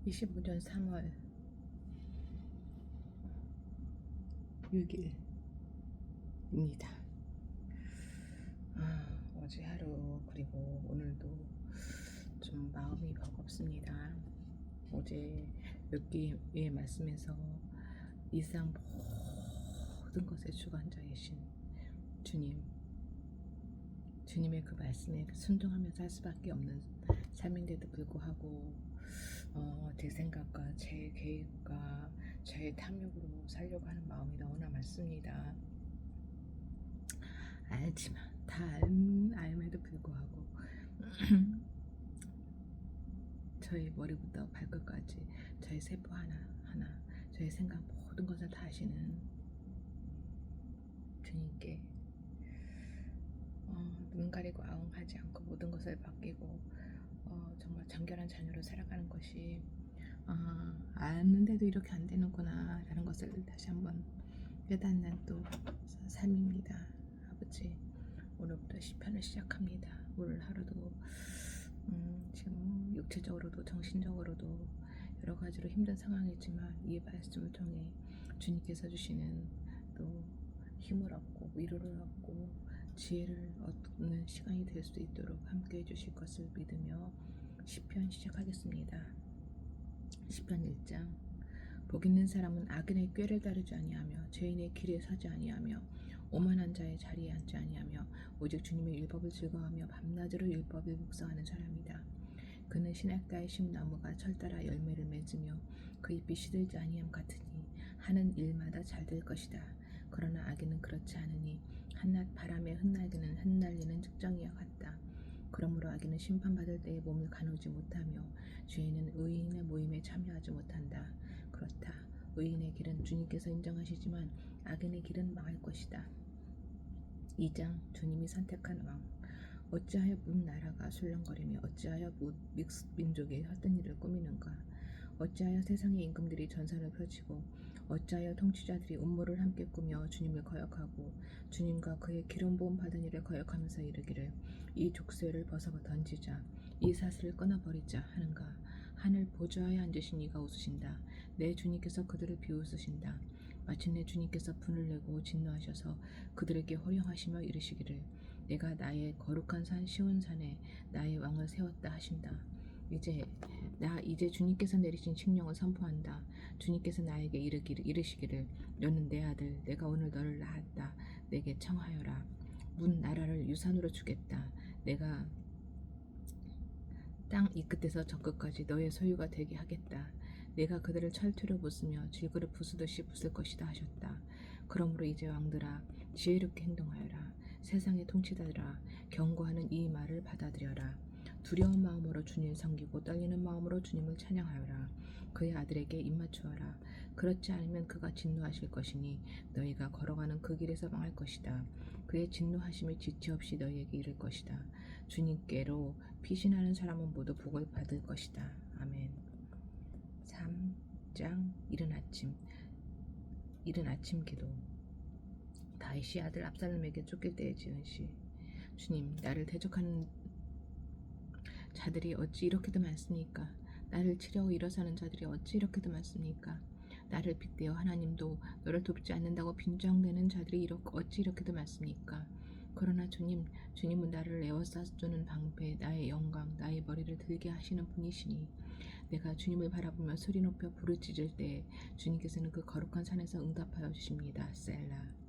25년 3월 6일입니다. 어제 하루 그리고 오늘도 좀 마음이 버겁습니다. 어제 몇 개의 말씀에서 이 세상 모든 것의 주관자이신 주님의 그 말씀에 순종하며 살 수밖에 없는 삶인데도 불구하고 제 생각과 제 계획과 제 탐욕으로 살려고 하는 마음이 너무나 많습니다. 알지만 다 알m에도 불구하고 저희 머리부터 발끝까지 저희 세포 하나하나 저희 생각 모든 것을 다 아시는 주님께 눈 가리고 아웅하지 않고 모든 것을 맡기고 정말 정결한 자녀로 살아가는 것이 아는데도 이렇게 안 되는구나 라는 것을 다시 한번 깨닫는 또 삶입니다. 아버지, 오늘부터 시편을 시작합니다. 오늘 하루도 지금 육체적으로도 정신적으로도 여러 가지로 힘든 상황이지만 이 말씀을 통해 주님께서 주시는 또 힘을 얻고 위로를 얻고 지혜를 얻는 시간이 될 수 있도록 함께 해주실 것을 믿으며 시편 시작하겠습니다. 시편 1장. 복 있는 사람은 악인의 꾀를 따르지 아니하며 죄인의 길에 서지 아니하며 오만한 자의 자리에 앉지 아니하며 오직 주님의 율법을 즐거워하며 밤낮으로 율법을 묵상하는 사람이다. 그는 시냇가에 심은 나무가 철따라 열매를 맺으며 그 잎이 시들지 아니함 같으니 하는 일마다 잘 될 것이다. 그러나 악인은 그렇지 않으니 한낱 바람에 흩날리는 측정이와 같다. 그러므로 악인은 심판받을 때에 몸을 가누지 못하며 죄인은 의인의 모임에 참여하지 못한다. 그렇다. 의인의 길은 주님께서 인정하시지만 악인의 길은 망할 것이다. 2장. 주님이 선택한 왕. 어찌하여 문 나라가 술렁거리며 어찌하여 민족이 헛된 일을 꾸미는가. 어찌하여 세상의 임금들이 전선을 펼치고 어찌하여 통치자들이 음모를 함께 꾸며 주님을 거역하고 주님과 그의 기름 부음 받은 이를 거역하면서 이르기를 이 족쇄를 벗어 던지자 이 사슬을 끊어버리자 하는가. 하늘 보좌에 앉으신 이가 웃으신다. 내 주님께서 그들을 비웃으신다. 마침내 주님께서 분을 내고 진노하셔서 그들에게 호령하시며 이르시기를 내가 나의 거룩한 산 시온산에 나의 왕을 세웠다 하신다. 이제 주님께서 내리신 칙령을 선포한다. 주님께서 나에게 이르시기를 너는 내 아들 내가 오늘 너를 낳았다. 내게 청하여라. 문 나라를 유산으로 주겠다. 내가 땅 이 끝에서 저 끝까지 너의 소유가 되게 하겠다. 내가 그들을 철퇴로 부수며 질그릇 부수듯이 부술 것이다 하셨다. 그러므로 이제 왕들아 지혜롭게 행동하여라. 세상의 통치자들아 경고하는 이 말을 받아들여라. 두려운 마음으로 주님을 섬기고 떨리는 마음으로 주님을 찬양하여라. 그의 아들에게 입맞추어라. 그렇지 않으면 그가 진노하실 것이니 너희가 걸어가는 그 길에서 망할 것이다. 그의 진노하심이 지체 없이 너희에게 이를 것이다. 주님께로 피신하는 사람은 모두 복을 받을 것이다. 아멘. 3장. 이른 아침 기도. 다윗이 아들 압살롬에게 쫓길 때에 지은 시. 주님, 나를 대적하는 자들이 어찌 이렇게도 많습니까? 나를 치려고 일어서는 자들이 어찌 이렇게도 많습니까? 나를 빗대어 하나님도 너를 돕지 않는다고 빈정대는 자들이 어찌 이렇게도 많습니까? 그러나 주님은 나를 에워싸주는 방패, 나의 영광, 나의 머리를 들게 하시는 분이시니 내가 주님을 바라보며 소리 높여 부르짖을 때에 주님께서는 그 거룩한 산에서 응답하여 주십니다. 셀라.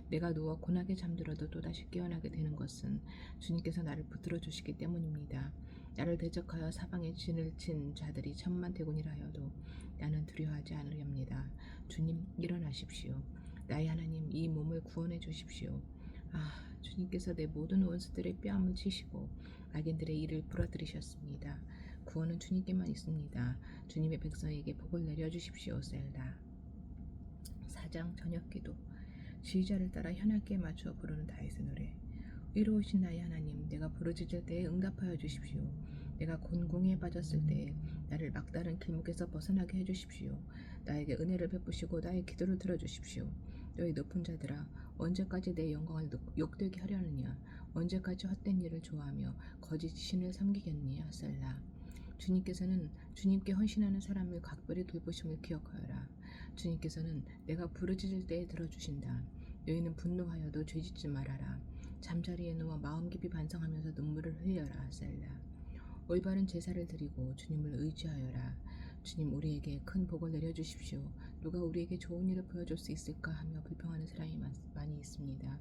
내가 누워 고나게 잠들어도 또다시 깨어나게 되는 것은 주님께서 나를 붙들어 주시기 때문입니다. 나를 대적하여 사방에 진을 친 자들이 천만대군이라 하여도 나는 두려워하지 않으렵니다. 주님 일어나십시오. 나의 하나님 이 몸을 구원해 주십시오. 주님께서 내 모든 원수들의 뺨을 치시고 악인들의 일을 부러뜨리셨습니다. 구원은 주님께만 있습니다. 주님의 백성에게 복을 내려주십시오. 셀라. 4장. 저녁기도. 지휘자를 따라 현악기에 맞추어 부르는 다윗의 노래. 위로우신 나의 하나님, 내가 부르짖을 때에 응답하여 주십시오. 내가 곤궁에 빠졌을 때에 나를 막다른 길목에서 벗어나게 해주십시오. 나에게 은혜를 베푸시고 나의 기도를 들어주십시오. 너희 높은 자들아, 언제까지 내 영광을 욕되게 하려느냐? 언제까지 헛된 일을 좋아하며 거짓 신을 섬기겠느냐? 셀라. 주님께서는 주님께 헌신하는 사람을 각별히 돌보심을 기억하여라. 주님께서는 내가 부르짖을 때에 들어주신다. 너희는 분노하여도 죄짓지 말아라. 잠자리에 누워 마음 깊이 반성하면서 눈물을 흘려라. 셀라. 올바른 제사를 드리고 주님을 의지하여라. 주님 우리에게 큰 복을 내려주십시오. 누가 우리에게 좋은 일을 보여줄 수 있을까 하며 불평하는 사람이 많이 있습니다.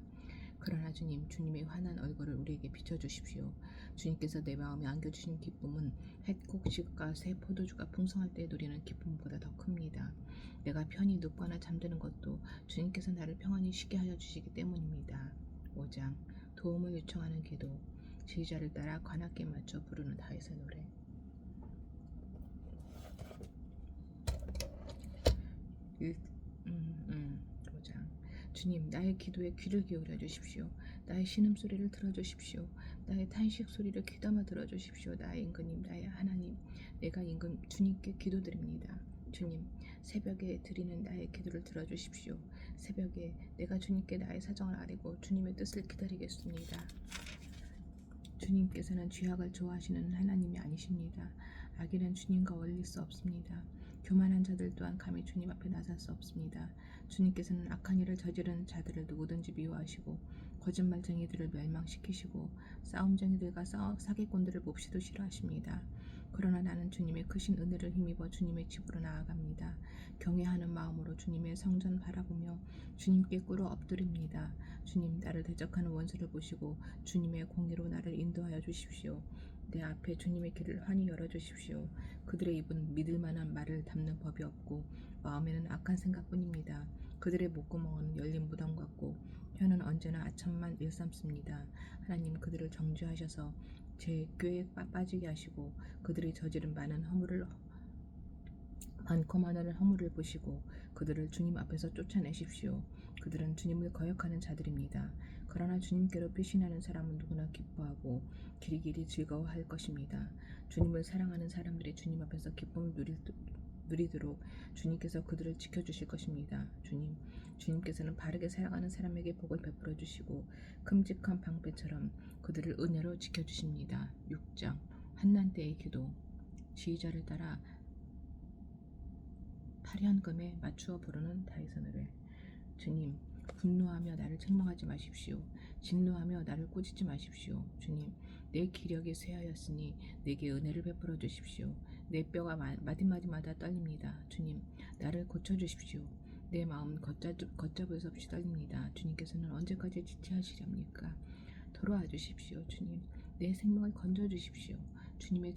그러나 주님, 주님의 환한 얼굴을 우리에게 비춰주십시오. 주님께서 내 마음에 안겨주신 기쁨은 햇곡식과 새 포도주가 풍성할 때 누리는 기쁨보다 더 큽니다. 내가 편히 눕거나 잠드는 것도 주님께서 나를 평안히 쉬게 하여 주시기 때문입니다. 5장 도움을 요청하는 기도. 지휘자를 따라 관악기에 맞춰 부르는 다윗의 노래. 5장 주님, 나의 기도에 귀를 기울여 주십시오. 나의 신음소리를 들어주십시오. 나의 탄식 소리를 귀담아 들어주십시오. 나의 임금님, 나의 하나님, 내가 임금 주님께 기도드립니다. 주님, 새벽에 드리는 나의 기도를 들어주십시오. 새벽에 내가 주님께 나의 사정을 아뢰고 주님의 뜻을 기다리겠습니다. 주님께서는 죄악을 좋아하시는 하나님이 아니십니다. 악인은 주님과 어울릴 수 없습니다. 교만한 자들 또한 감히 주님 앞에 나설 수 없습니다. 주님께서는 악한 일을 저지르는 자들을 누구든지 미워하시고 거짓말쟁이들을 멸망시키시고 싸움쟁이들과 사기꾼들을 몹시도 싫어하십니다. 그러나 나는 주님의 크신 은혜를 힘입어 주님의 집으로 나아갑니다. 경외하는 마음으로 주님의 성전 바라보며 주님께 꿇어 엎드립니다. 주님, 나를 대적하는 원수를 보시고 주님의 공의로 나를 인도하여 주십시오. 내 앞에 주님의 길을 환히 열어주십시오. 그들의 입은 믿을 만한 말을 담는 법이 없고 마음에는 악한 생각뿐입니다. 그들의 목구멍은 열린 무덤 같고 혀는 언제나 아첨만 일삼습니다. 하나님, 그들을 정죄하셔서 제 꾀에 빠지게 하시고 그들이 저지른 많고 많은 허물을 보시고 그들을 주님 앞에서 쫓아내십시오. 그들은 주님을 거역하는 자들입니다. 그러나 주님께로 피신하는 사람은 누구나 기뻐하고 길이길이 즐거워할 것입니다. 주님을 사랑하는 사람들이 주님 앞에서 기쁨을 누리도록 주님께서 그들을 지켜주실 것입니다. 주님께서는 바르게 살아가는 사람에게 복을 베풀어 주시고 큼직한 방패처럼 그들을 은혜로 지켜주십니다. 6장 환난 때의 기도. 지휘자를 따라 탈현금에 맞추어 부르는 다윗의 노래. 주님, 분노하며 나를 책망하지 마십시오. 진노하며 나를 꾸짖지 마십시오. 주님, 내 기력이 쇠하였으니 내게 은혜를 베풀어 주십시오. 내 뼈가 마디마디마다 떨립니다. 주님, 나를 고쳐주십시오. 내 마음 걷잡을 수 없이 떨립니다. 주님께서는 언제까지 지체하시렵니까? 돌아와 주십시오. 주님, 내 생명을 건져주십시오. 주님의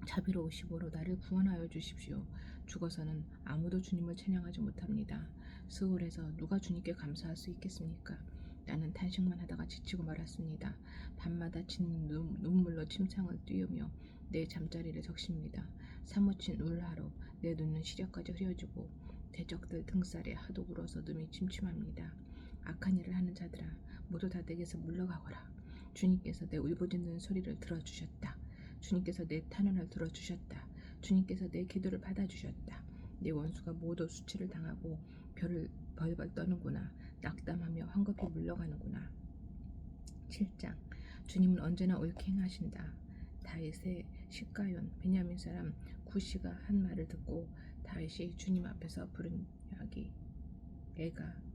자비로우심으로 나를 구원하여 주십시오. 죽어서는 아무도 주님을 찬양하지 못합니다. 스올에서 누가 주님께 감사할 수 있겠습니까? 나는 탄식만 하다가 지치고 말았습니다. 밤마다 진 눈물로 침상을 띄우며 내 잠자리를 적십니다. 사무친 울하로 내 눈은 시력까지 흐려지고 대적들 등살에 하도 울어서 눈이 침침합니다. 악한 일을 하는 자들아, 모두 다 내게서 물러가거라. 주님께서 내 울부짖는 소리를 들어주셨다. 주님께서 내 탄원을 들어주셨다. 주님께서 내 기도를 받아주셨다. 내 원수가 모두 수치를 당하고 별을 벌벌 떠는구나. 낙담하며 황급히 물러가는구나. 7장 주님은 언제나 옳게 행하신다. 다윗의 시가yon 베냐민 사람 구시가 한 말을 듣고 다윗이 주님 앞에서 부른 이야기. 애가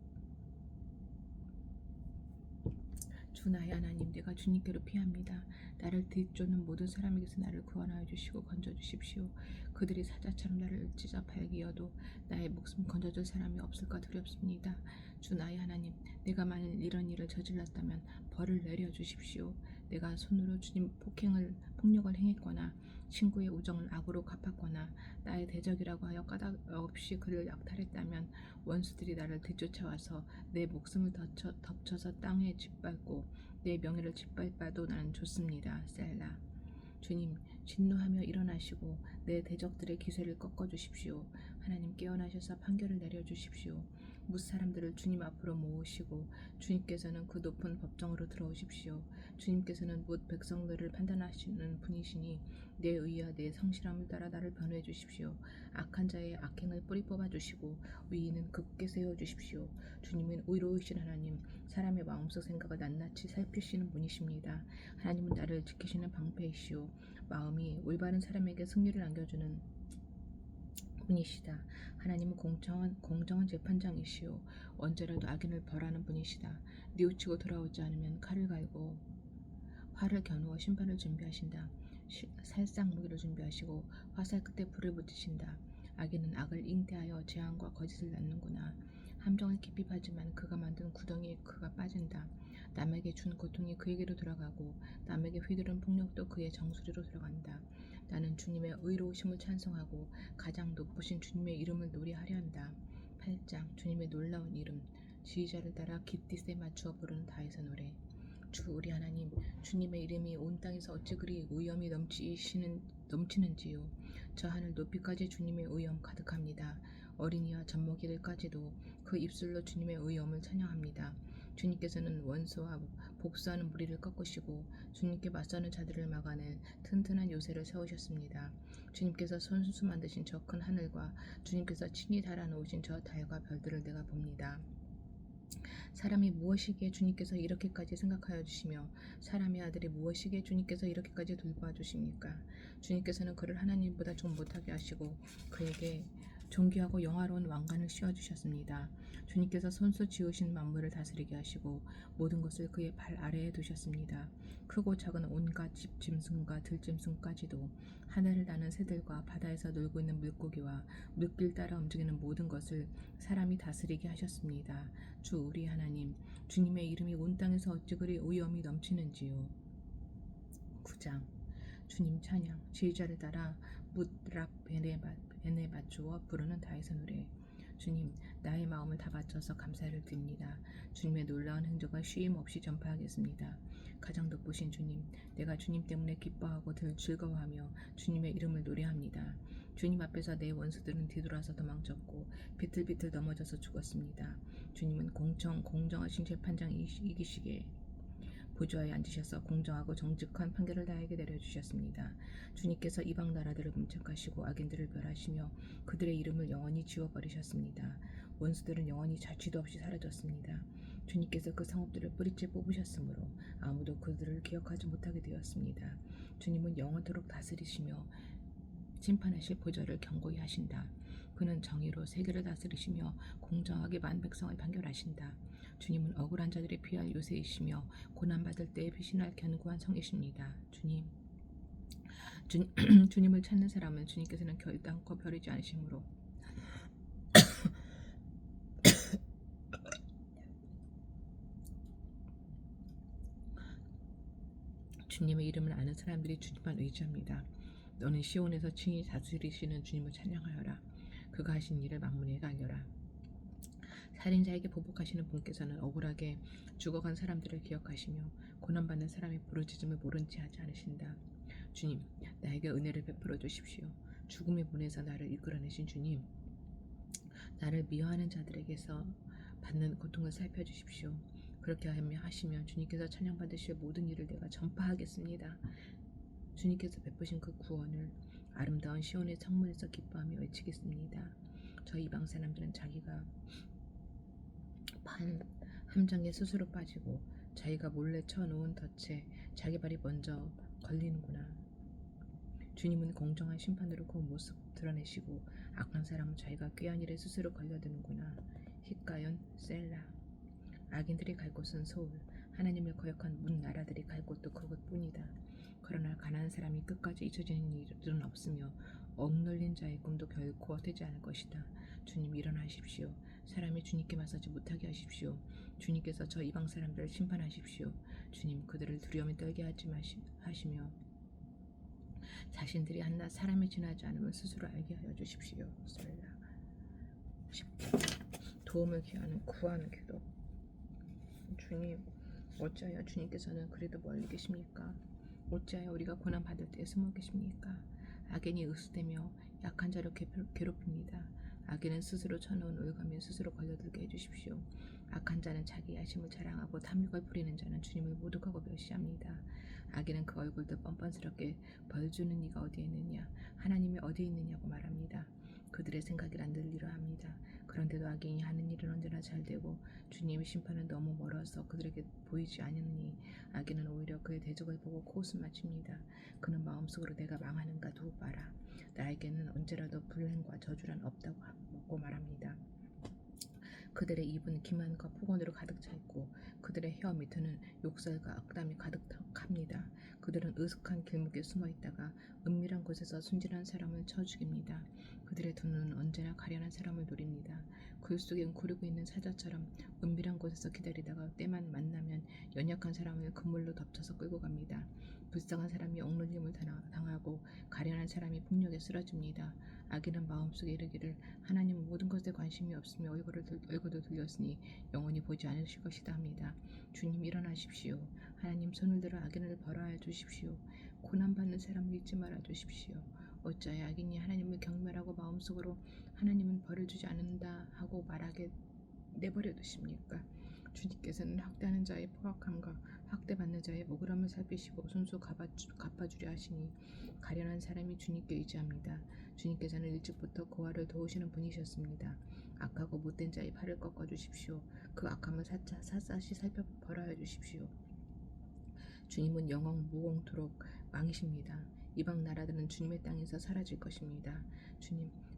주 나의 하나님, 내가 주님께로 피합니다. 나를 뒤쫓는 모든 사람에게서 나를 구원하여 주시고 건져주십시오. 그들이 사자처럼 나를 찢어 발기어도 나의 목숨 건져줄 사람이 없을까 두렵습니다. 주 나의 하나님, 내가 만일 이런 일을 저질렀다면 벌을 내려주십시오. 내가 손으로 주님 폭력을 행했거나 친구의 우정을 악으로 갚았거나 나의 대적이라고 하여 까닭 없이 그를 약탈했다면 원수들이 나를 뒤쫓아와서 내 목숨을 덮쳐서 땅에 짓밟고 내 명예를 짓밟아도 나는 좋습니다. 셀라. 주님, 진노하며 일어나시고 내 대적들의 기세를 꺾어주십시오. 하나님, 깨어나셔서 판결을 내려주십시오. 무사람들을 주님 앞으로 모으시고 주님께서는 그 높은 법정으로 들어오십시오. 주님께서는 못 백성들을 판단하시는 분이시니 내 의와 내 성실함을 따라 나를 변호해 주십시오. 악한 자의 악행을 뿌리 뽑아 주시고 의인은 굳게 세워 주십시오. 주님은 의로우신 하나님, 사람의 마음속 생각을 낱낱이 살피시는 분이십니다. 하나님은 나를 지키시는 방패이시오. 마음이 올바른 사람에게 승리를 안겨주는 분이시다. 하나님은 공정한 재판장이시오. 언제라도 악인을 벌하는 분이시다. 뉘우치고 돌아오지 않으면 칼을 갈고 활을 겨누어 심판을 준비하신다. 살상 무기를 준비하시고 화살 끝에 불을 붙이신다. 악인은 악을 잉태하여 재앙과 거짓을 낳는구나. 함정을 깊이 파지만 그가 만든 구덩이에 그가 빠진다. 남에게 준 고통이 그에게로 돌아가고 남에게 휘두른 폭력도 그의 정수리로 들어간다. 나는 주님의 의로우심을 찬송하고 가장 높으신 주님의 이름을 노래하려 한다. 8장 주님의 놀라운 이름. 지휘자를 따라 깃딧에 맞추어 부르는 다윗의 노래. 주 우리 하나님, 주님의 이름이 온 땅에서 어찌 그리 의엄이 넘치는지요. 저 하늘 높이까지 주님의 의엄 가득합니다. 어린이와 젖먹이들까지도 그 입술로 주님의 의엄을 찬양합니다. 주님께서는 원수와 복수하는 무리를 꺾으시고 주님께 맞서는 자들을 막아낼 튼튼한 요새를 세우셨습니다. 주님께서 손수 만드신 저 큰 하늘과 주님께서 친히 달아놓으신 저 달과 별들을 내가 봅니다. 사람이 무엇이기에 주님께서 이렇게까지 생각하여 주시며 사람의 아들이 무엇이기에 주님께서 이렇게까지 돌보아 주십니까? 주님께서는 그를 하나님보다 좀 못하게 하시고 그에게 존귀하고 영화로운 왕관을 씌워주셨습니다. 주님께서 손수 지으신 만물을 다스리게 하시고 모든 것을 그의 발 아래에 두셨습니다. 크고 작은 온갖 짐승과 들짐승까지도 하늘을 나는 새들과 바다에서 놀고 있는 물고기와 물길 따라 움직이는 모든 것을 사람이 다스리게 하셨습니다. 주 우리 하나님, 주님의 이름이 온 땅에서 어찌 그리 의엄이 넘치는지요. 9장 주님 찬양, 지휘자를 따라 뭇락 벤에 맞추어 부르는 다윗의 노래. 주님, 나의 마음을 다 바쳐서 감사를 드립니다. 주님의 놀라운 행적을 쉼 없이 전파하겠습니다. 가장 높으신 주님, 내가 주님 때문에 기뻐하고 늘 즐거워하며 주님의 이름을 노래합니다. 주님 앞에서 내 원수들은 뒤돌아서 도망쳤고 비틀비틀 넘어져서 죽었습니다. 주님은 공정하신 재판장이시기에 보좌에 앉으셔서 공정하고 정직한 판결을 나에게 내려주셨습니다. 주님께서 이방 나라들을 문책하시고 악인들을 멸하시며 그들의 이름을 영원히 지워버리셨습니다. 원수들은 영원히 자취도 없이 사라졌습니다. 주님께서 그 성읍들을 뿌리째 뽑으셨으므로 아무도 그들을 기억하지 못하게 되었습니다. 주님은 영원토록 다스리시며 심판하실 보좌를 견고히 하신다. 그는 정의로 세계를 다스리시며 공정하게 만 백성을 판결하신다. 주님은 억울한 자들의 피할 요새이시며 고난받을 때에 피신할 견고한 성이십니다. 주님을 찾는 사람은 주님께서는 결단코 버리지 않으시므로 주님의 이름을 아는 사람들이 주님만 의지합니다. 너는 시온에서 친히 다스리시는 주님을 찬양하여라. 그가 하신 일을 만민에게 알려라. 살인자에게 보복하시는 분께서는 억울하게 죽어간 사람들을 기억하시며 고난받는 사람의 부르짖음을 모른 채 하지 않으신다. 주님, 나에게 은혜를 베풀어 주십시오. 죽음의 문에서 나를 이끌어내신 주님, 나를 미워하는 자들에게서 받는 고통을 살펴주십시오. 그렇게 하시면 주님께서 찬양받으실 모든 일을 내가 전파하겠습니다. 주님께서 베푸신 그 구원을 아름다운 시온의 성문에서 기뻐하며 외치겠습니다. 저 이방 사람들은 자기가 판 함정에 스스로 빠지고 자기가 몰래 쳐놓은 덫에 자기 발이 먼저 걸리는구나. 주님은 공정한 심판으로 그 모습 드러내시고 악한 사람은 자기가 꾀한 일에 스스로 걸려드는구나. 히가연 셀라. 악인들이 갈 곳은 서울, 하나님을 거역한 문 나라들이 갈 곳도 그것뿐이다. 그러나 가난한 사람이 끝까지 잊혀지는 일은 없으며 억눌린 자의 꿈도 결코 헛되지 않을 것이다. 주님 일어나십시오. 사람이 주님께 맞서지 못하게 하십시오. 주님께서 저 이방 사람들을 심판하십시오. 주님 그들을 두려움에 떨게 하시며 자신들이 한낱 사람이 지나지 않으면 스스로 알게 하여 주십시오. 도움을 구하는 기도. 주님, 어찌하여 주님께서는 그래도 멀리 계십니까? 어찌하여 우리가 고난받을 때 숨어 계십니까? 악인이 의수되며 약한 자를 괴롭힙니다. 악인은 스스로 쳐놓은 올가미에 스스로 걸려들게 해주십시오. 악한 자는 자기 야심을 자랑하고 탐욕을 부리는 자는 주님을 모독하고 멸시합니다. 악인은 그 얼굴도 뻔뻔스럽게 벌주는 이가 어디에 있느냐, 하나님이 어디에 있느냐고 말합니다. 그들의 생각이란 늘 이러합니다. 그런데도 악인이 하는 일은 언제나 잘되고 주님의 심판은 너무 멀어서 그들에게 보이지 않으니 악인은 오히려 그의 대적을 보고 코웃음 맞춥니다. 그는 마음속으로 내가 망하는가 두고 봐라. 나에게는 언제라도 불행과 저주란 없다고 말합니다. 그들의 입은 기만과 폭언으로 가득 차 있고 그들의 혀 밑에는 욕설과 악담이 가득합니다. 그들은 으슥한 길목에 숨어 있다가 은밀한 곳에서 순진한 사람을 쳐 죽입니다. 그들의 두 눈은 언제나 가련한 사람을 노립니다. 굴 속에 구르고 있는 사자처럼 은밀한 곳에서 기다리다가 때만 만나면 연약한 사람을 그물로 덮쳐서 끌고 갑니다. 불쌍한 사람이 억눌림을 당하고 가련한 사람이 폭력에 쓰러집니다. 악인은 마음속에 이르기를 하나님은 모든 것에 관심이 없으며 얼굴도 들렸으니 영원히 보지 않으실 것이다 합니다. 주님 일어나십시오. 하나님 손을 들어 악인을 벌하여 주십시오. 고난받는 사람을 잊지 말아 주십시오. 어찌하여 악인이 하나님을 경멸하고 마음속으로 하나님은 벌을 주지 않는다 하고 말하게 내버려 두십니까? 주님께서는 학대하는 자의 포악함과 학대받는 자의 억울함을 살피시고 손수 갚아주려 하시니 가련한 사람이 주님께 의지합니다. 주님께서는 일찍부터 고아를 도우시는 분이셨습니다. 악하고 못된 자의 팔을 꺾어 주십시오. 그 악함을 샅샅이 살펴 벌하여 주십시오. 주님은 영원 무궁토록 왕이십니다. 이방 나라들은 주님의 땅에서 사라질 것입니다.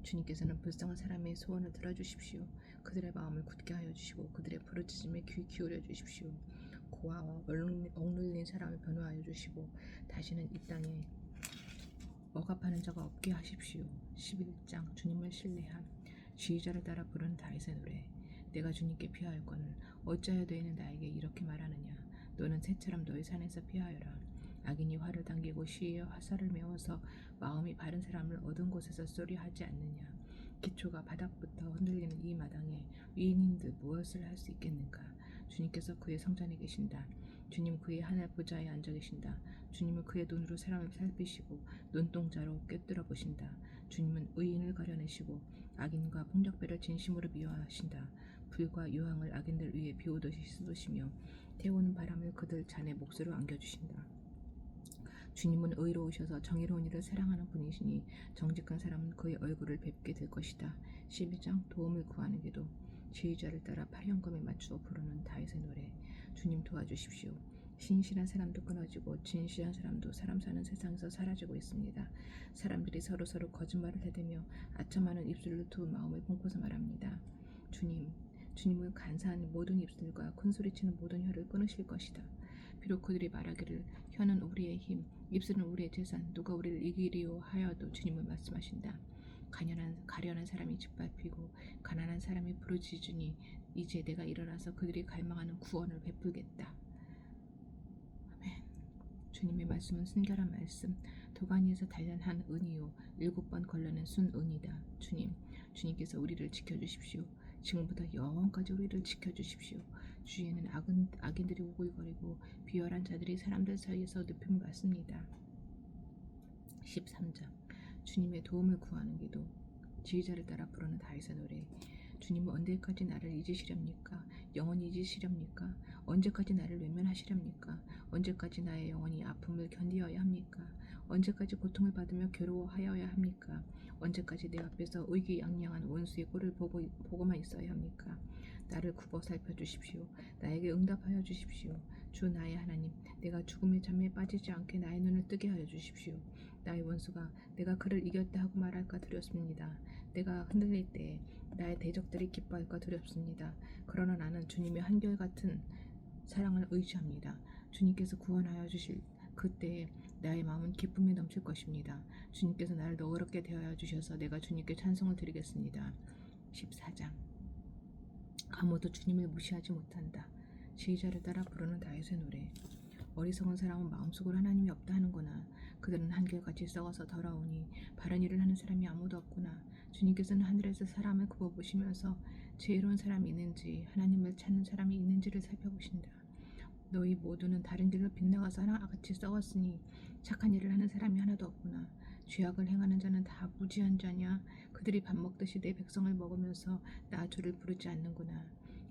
주님께서는 불쌍한 사람의 소원을 들어주십시오. 그들의 마음을 굳게 하여 주시고 그들의 부르짖음에 귀 기울여 주십시오. 고아와 억눌린 사람을 변호하여 주시고 다시는 이 땅에 억압하는 자가 없게 하십시오. 11장 주님을 신뢰함. 지휘자를 따라 부르는 다윗의 노래. 내가 주님께 피하였거늘 어찌하여 너희는 나에게 이렇게 말하느냐. 너는 새처럼 너희 산에서 피하여라. 악인이 활을 당기고 시위에 화살을 메워서 마음이 바른 사람을 어두운 곳에서 쏘리하지 않느냐. 기초가 바닥부터 흔들리는 이 마당에 위인인들 무엇을 할 수 있겠는가. 주님께서 그의 성전에 계신다. 주님 그의 하늘 보좌에 앉아 계신다. 주님은 그의 눈으로 사람을 살피시고 눈동자로 꿰뚫어 보신다. 주님은 의인을 가려내시고 악인과 폭력배를 진심으로 미워하신다. 불과 유황을 악인들 위에 비오듯이 쏟으시며 태우는 바람을 그들 잔에 몫으로 안겨주신다. 주님은 의로우셔서 정의로운 일을 사랑하는 분이시니 정직한 사람은 그의 얼굴을 뵙게 될 것이다. 12장 도움을 구하는 기도. 지휘자를 따라 팔현금에 맞추어 부르는 다윗의 노래. 주님 도와주십시오. 신실한 사람도 끊어지고 진실한 사람도 사람 사는 세상에서 사라지고 있습니다. 사람들이 서로 거짓말을 해대며 아첨하는 입술로 두 마음을 품고서 말합니다. 주님은 간사한 모든 입술과 큰소리치는 모든 혀를 끊으실 것이다. 비록 그들이 말하기를 혀는 우리의 힘, 입술은 우리의 재산, 누가 우리를 이기리요 하여도 주님은 말씀하신다. 가련한 사람이 짓밟히고 가난한 사람이 부르짖으니 이제 내가 일어나서 그들이 갈망하는 구원을 베풀겠다. 아멘. 주님의 말씀은 순결한 말씀, 도가니에서 단련한 은이요 7번 걸러낸 순은이다. 주님께서 우리를 지켜주십시오. 지금부터 영원까지 우리를 지켜주십시오. 주위에는 악인들이 우글거리고 비열한 자들이 사람들 사이에서 눕힘을 받습니다. 13장 주님의 도움을 구하는 기도. 지휘자를 따라 부르는 다윗의 노래. 주님은 언제까지 나를 잊으시렵니까? 영원히 잊으시렵니까? 언제까지 나를 외면하시렵니까? 언제까지 나의 영혼이 아픔을 견디어야 합니까? 언제까지 고통을 받으며 괴로워하여야 합니까? 언제까지 내 앞에서 의기양양한 원수의 꼴을 보고만 있어야 합니까? 나를 굽어 살펴주십시오. 나에게 응답하여 주십시오. 주 나의 하나님, 내가 죽음의 잠에 빠지지 않게 나의 눈을 뜨게 하여 주십시오. 나의 원수가 내가 그를 이겼다 하고 말할까 두렵습니다. 내가 흔들릴 때에 나의 대적들이 기뻐할까 두렵습니다. 그러나 나는 주님의 한결같은 사랑을 의지합니다. 주님께서 구원하여 주실 그때에 나의 마음은 기쁨에 넘칠 것입니다. 주님께서 나를 너그럽게 대하여 주셔서 내가 주님께 찬송을 드리겠습니다. 14장 아무도 주님을 무시하지 못한다. 지휘자를 따라 부르는 다윗의 노래. 어리석은 사람은 마음속으로 하나님이 없다 하는구나. 그들은 한결같이 썩어서 더러우니 바른 일을 하는 사람이 아무도 없구나. 주님께서는 하늘에서 사람을 굽어보시면서 지혜로운 사람이 있는지 하나님을 찾는 사람이 있는지를 살펴보신다. 너희 모두는 다른 길로 빗나가서 하나같이 썩었으니 착한 일을 하는 사람이 하나도 없구나. 죄악을 행하는 자는 다 무지한 자냐? 그들이 밥 먹듯이 내 백성을 먹으면서 나 주를 부르지 않는구나.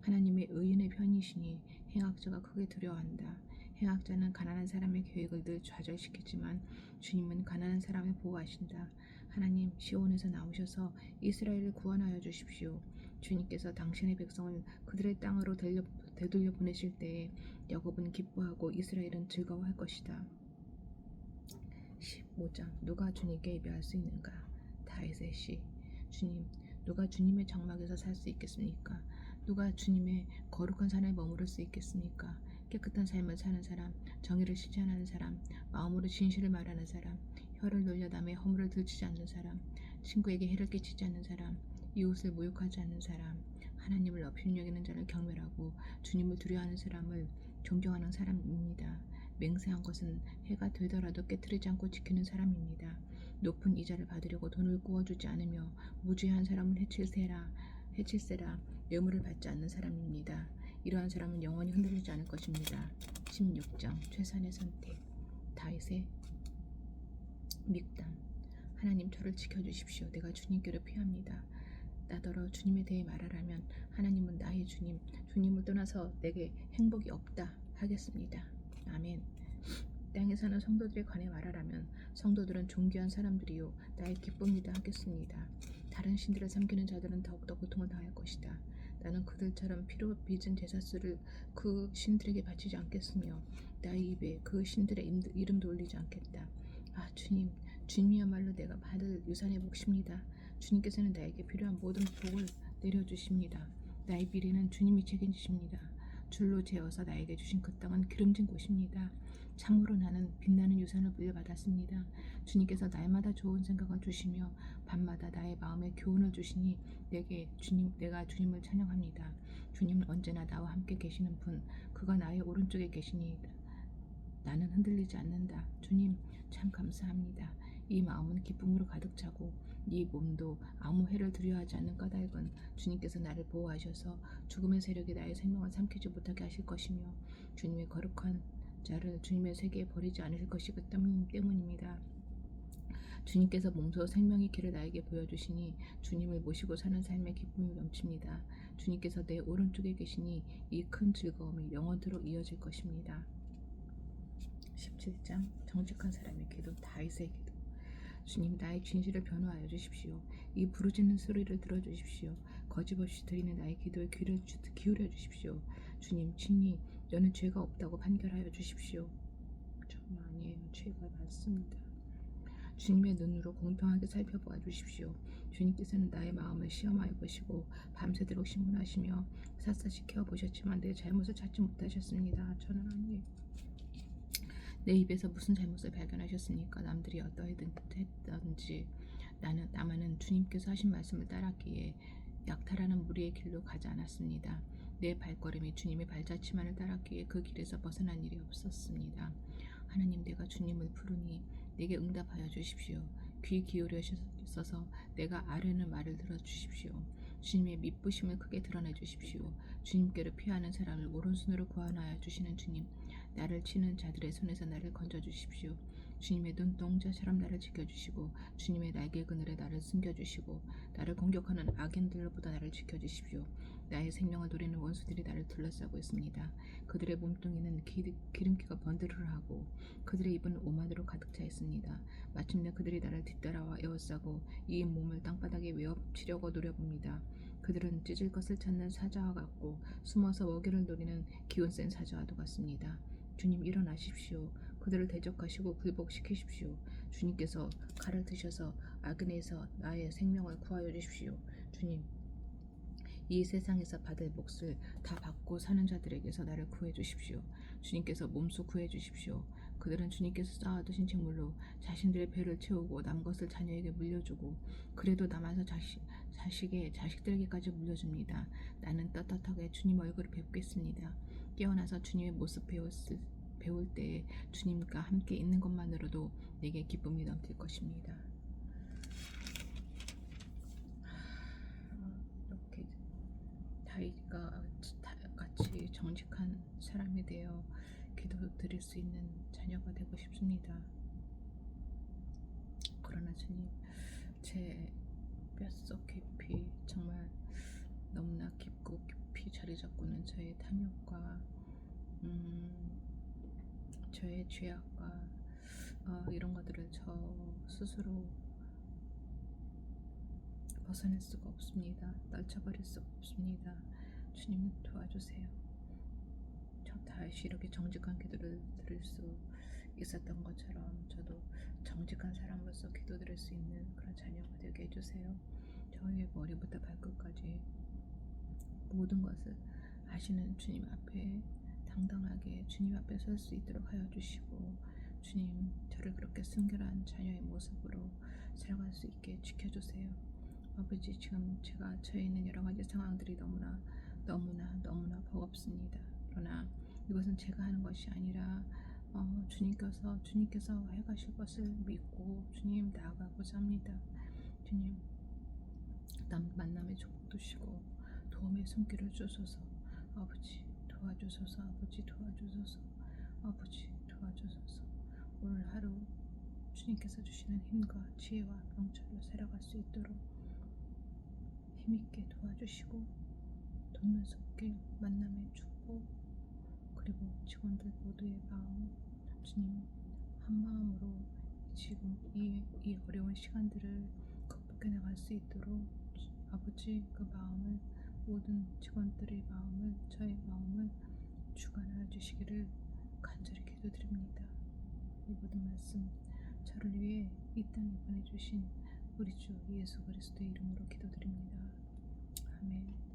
하나님의 의인의 편이시니 행악자가 크게 두려워한다. 행악자는 가난한 사람의 계획을 늘 좌절시키지만 주님은 가난한 사람을 보호하신다. 하나님, 시온에서 나오셔서 이스라엘을 구원하여 주십시오. 주님께서 당신의 백성을 그들의 땅으로 되돌려 보내실 때에 야곱은 기뻐하고 이스라엘은 즐거워할 것이다. 15장. 누가 주님께 예배할 수 있는가? 다윗의 시. 주님, 누가 주님의 장막에서 살 수 있겠습니까? 누가 주님의 거룩한 산에 머무를 수 있겠습니까? 깨끗한 삶을 사는 사람, 정의를 실천하는 사람, 마음으로 진실을 말하는 사람, 혀를 놀려담에 허물을 들치지 않는 사람, 친구에게 해를 끼치지 않는 사람, 이웃을 모욕하지 않는 사람, 하나님을 높이 여기는 자를 경멸하고 주님을 두려워하는 사람을 존경하는 사람입니다. 맹세한 것은 해가 되더라도 깨트리지 않고 지키는 사람입니다. 높은 이자를 받으려고 돈을 구워주지 않으며 무죄한 사람을 해칠세라 뇌물을 받지 않는 사람입니다. 이러한 사람은 영원히 흔들리지 않을 것입니다. 16장. 최선의 선택. 다윗의 믹담. 하나님, 저를 지켜주십시오. 내가 주님께로 피합니다. 나더러 주님에 대해 말하라면 하나님은 나의 주님, 주님을 떠나서 내게 행복이 없다 하겠습니다. 아멘. 땅에 사는 성도들에 관해 말하라면 성도들은 존귀한 사람들이요 나의 기쁨이다 하겠습니다. 다른 신들을 섬기는 자들은 더욱더 고통을 당할 것이다. 나는 그들처럼 피로 빚은 제사수를 그 신들에게 바치지 않겠으며 나의 입에 그 신들의 이름도 올리지 않겠다. 아, 주님이야말로 내가 받을 유산의 몫입니다. 주님께서는 나에게 필요한 모든 복을 내려주십니다. 나의 미래는 주님이 책임지십니다. 줄로 재어서 나에게 주신 그 땅은 기름진 곳입니다. 참으로 나는 빛나는 유산을 물려받았습니다. 주님께서 날마다 좋은 생각을 주시며 밤마다 나의 마음에 교훈을 주시니 내가 주님을 찬양합니다. 주님은 언제나 나와 함께 계시는 분, 그가 나의 오른쪽에 계시니 나는 흔들리지 않는다. 주님, 참 감사합니다. 이 마음은 기쁨으로 가득 차고 이 몸도 아무 해를 두려워하지 않는 까닭은 주님께서 나를 보호하셔서 죽음의 세력이 나의 생명을 삼키지 못하게 하실 것이며 주님의 거룩한 자를 주님의 세계에 버리지 않으실 것이기 때문입니다. 주님께서 몸소 생명의 길을 나에게 보여주시니 주님을 모시고 사는 삶의 기쁨이 넘칩니다. 주님께서 내 오른쪽에 계시니 이 큰 즐거움이 영원토록 이어질 것입니다. 17장. 정직한 사람의 기도. 다윗의 기도. 주님, 나의 진실을 변호하여 주십시오. 이 부르짖는 소리를 들어주십시오. 거짓없이 드리는 나의 기도에 귀를 기울여 주십시오. 주님, 친히 너는 죄가 없다고 판결하여 주십시오. 정말 아니에요. 죄가 많습니다. 주님의 눈으로 공평하게 살펴보아 주십시오. 주님께서는 나의 마음을 시험하여 보시고 밤새도록 신문하시며 샅샅이 캐어보셨지만 내 잘못을 찾지 못하셨습니다. 저는 아니에요. 내 입에서 무슨 잘못을 발견하셨습니까? 남들이 어떠했든지 나만은 주님께서 하신 말씀을 따랐기에 약탈하는 무리의 길로 가지 않았습니다. 내 발걸음이 주님의 발자취만을 따랐기에 그 길에서 벗어난 일이 없었습니다. 하나님, 내가 주님을 부르니 내게 응답하여 주십시오. 귀 기울여셔서 내가 아뢰는 말을 들어주십시오. 주님의 미쁘심을 크게 드러내 주십시오. 주님께로 피하는 사람을 오른손으로 구원하여 주시는 주님, 나를 치는 자들의 손에서 나를 건져주십시오. 주님의 눈동자처럼 나를 지켜주시고 주님의 날개 그늘에 나를 숨겨주시고 나를 공격하는 악인들보다 나를 지켜주십시오. 나의 생명을 노리는 원수들이 나를 둘러싸고 있습니다. 그들의 몸뚱이는 기름기가 번드르르하고 그들의 입은 오만으로 가득 차 있습니다. 마침내 그들이 나를 뒤따라와 에워싸고 이 몸을 땅바닥에 외엎치려고 노려봅니다. 그들은 찢을 것을 찾는 사자와 같고 숨어서 먹이를 노리는 기운 센 사자와도 같습니다. 주님, 일어나십시오. 그들을 대적하시고 굴복시키십시오. 주님께서 칼을 드셔서 아그네에서 나의 생명을 구하여 주십시오. 주님, 이 세상에서 받을 몫을 다 받고 사는 자들에게서 나를 구해 주십시오. 주님께서 몸소 구해 주십시오. 그들은 주님께서 쌓아두신 재물로 자신들의 배를 채우고 남 것을 자녀에게 물려주고 그래도 남아서 자식들에게까지 물려줍니다. 나는 떳떳하게 주님 얼굴을 뵙겠습니다. 깨어나서 주님의 모습 배울 때에 주님과 함께 있는 것만으로도 내게 기쁨이 넘칠 것입니다. 이렇게 다윗과 같이 정직한 사람이 되어 기도 드릴 수 있는 자녀가 되고 싶습니다. 그러나 주님, 제 뼛속 깊이 정말 너무나 깊고 깊이 자리 잡고는 저의 탐욕과 저의 죄악과 이런 것들을 저 스스로 벗어날 수가 없습니다. 떨쳐버릴 수가 없습니다. 주님 도와주세요. 저 다시 이렇게 정직한 기도를 드릴 수 있었던 것처럼 저도 정직한 사람으로서 기도드릴 수 있는 그런 자녀가 되게 해주세요. 저의 머리부터 발끝까지 모든 것을 아시는 주님 앞에 당당하게 주님 앞에 설 수 있도록 하여 주시고, 주님 저를 그렇게 순결한 자녀의 모습으로 살아갈 수 있게 지켜주세요. 아버지, 지금 제가 처해 있는 여러 가지 상황들이 너무나 버겁습니다. 그러나 이것은 제가 하는 것이 아니라 주님께서 해가실 것을 믿고 주님 나아가고자 합니다. 주님, 만남의 축복 주시고 도움의 손길을 주소서. 아버지 도와주소서. 아버지 도와주소서. 아버지 도와주소서. 오늘 하루 주님께서 주시는 힘과 지혜와 명철로 살아갈 수 있도록 힘있게 도와주시고, 돕는 손길, 만남의 축복, 그리고 직원들 모두의 마음, 주님 한 마음으로 지금 이 어려운 시간들을 극복해 나갈 수 있도록 아버지 그 마음을, 모든 직원들의 마음을, 저의 마음을 주관하여 주시기를 간절히 기도드립니다. 이 모든 말씀 저를 위해 이 땅에 보내주신 우리 주 예수 그리스도의 이름으로 기도드립니다. 아멘.